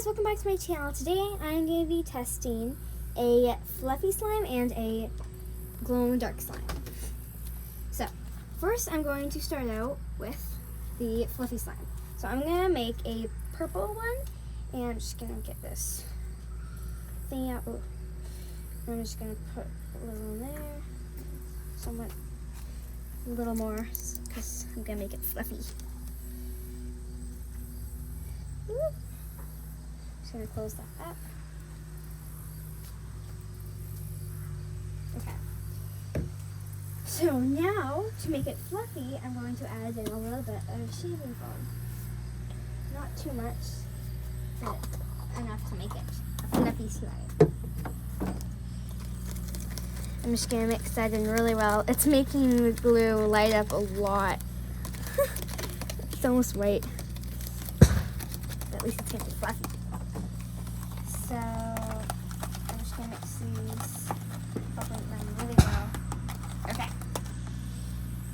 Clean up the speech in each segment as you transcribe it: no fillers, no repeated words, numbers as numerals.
welcome back to my channel. Today I'm going to be testing a fluffy slime and a glow-in-the-dark slime. So first I'm going to start out with the fluffy slime. So I'm going to make a purple one, and I'm just going to get this thing out. Ooh. I'm just going to put a little in there, somewhat a little more, because I'm going to make it fluffy. Ooh. Just gonna close that up. Okay. So now, to make it fluffy, I'm going to add in a little bit of shaving foam. Not too much, but enough to make it a fluffy slime. I'm just gonna mix that in really well. It's making the glue light up a lot. It's almost white. At least it's gonna be fluffy. So I'm just gonna mix these, bubbling them really well. Okay.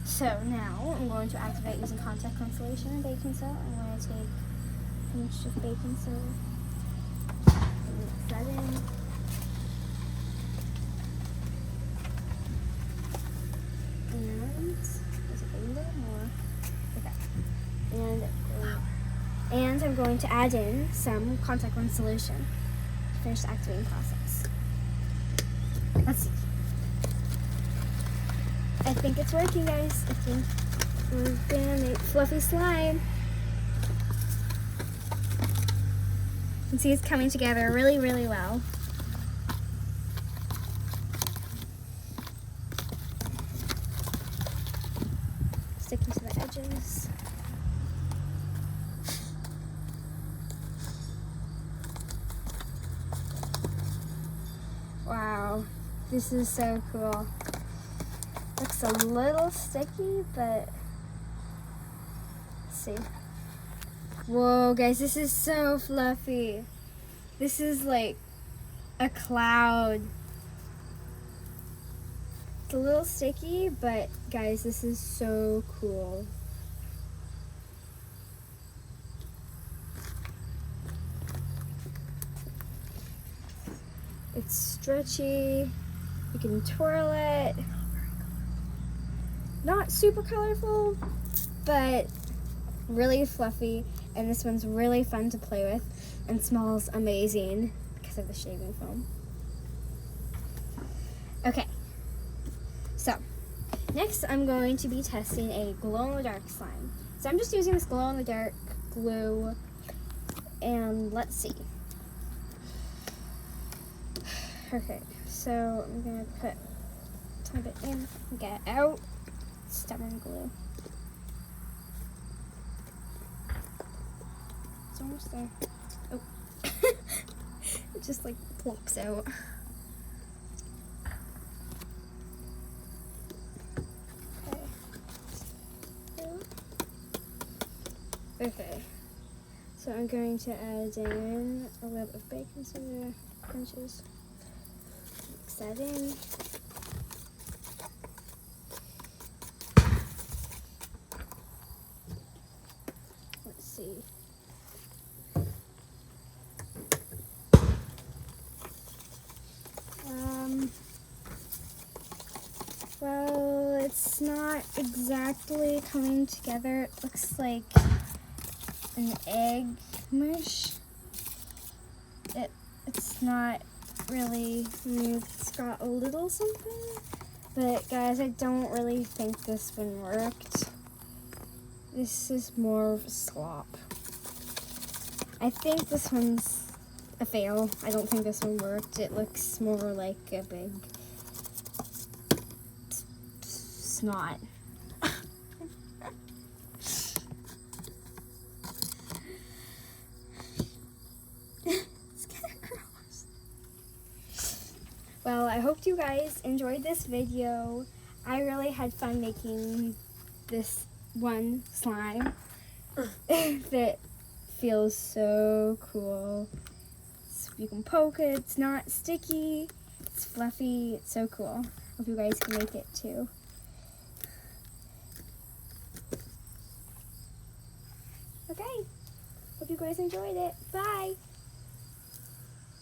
So now I'm going to activate using contact consolation and baking soda. I'm going to take a pinch of baking soda and mix that in. And is it a little more? Okay. And I'm going to add in some contact lens solution to finish the activating process. Let's see. I think it's working, guys. I think we're gonna make fluffy slime. You can see it's coming together really, really well. Sticking to the edges. Wow, this is so cool. Looks a little sticky, but let's see. Whoa, guys, this is so fluffy. This is like a cloud. It's a little sticky, but guys, this is so cool. It's stretchy, you can twirl it. Not super colorful, but really fluffy, and this one's really fun to play with and smells amazing because of the shaving foam. Okay, so next I'm going to be testing a glow-in-the-dark slime. So I'm just using this glow-in-the-dark glue, and let's see. Okay, so I'm gonna put a tiny bit in, get it out, stubborn glue. It's almost there. Oh, it just like plops out. Okay, so I'm going to add in a little bit of baking soda, pinches. Mix that in. Let's see. Well, it's not exactly coming together. It looks like an egg mush. It's not really smooth. It's got a little something, but guys, I don't really think this one worked. This is more of a slop. I think this one's a fail. I don't think this one worked. It looks more like a big snot. Well, I hope you guys enjoyed this video. I really had fun making this one slime that feels so cool. You can poke it, it's not sticky, it's fluffy, it's so cool. Hope you guys can make it too. Okay, hope you guys enjoyed it. Bye!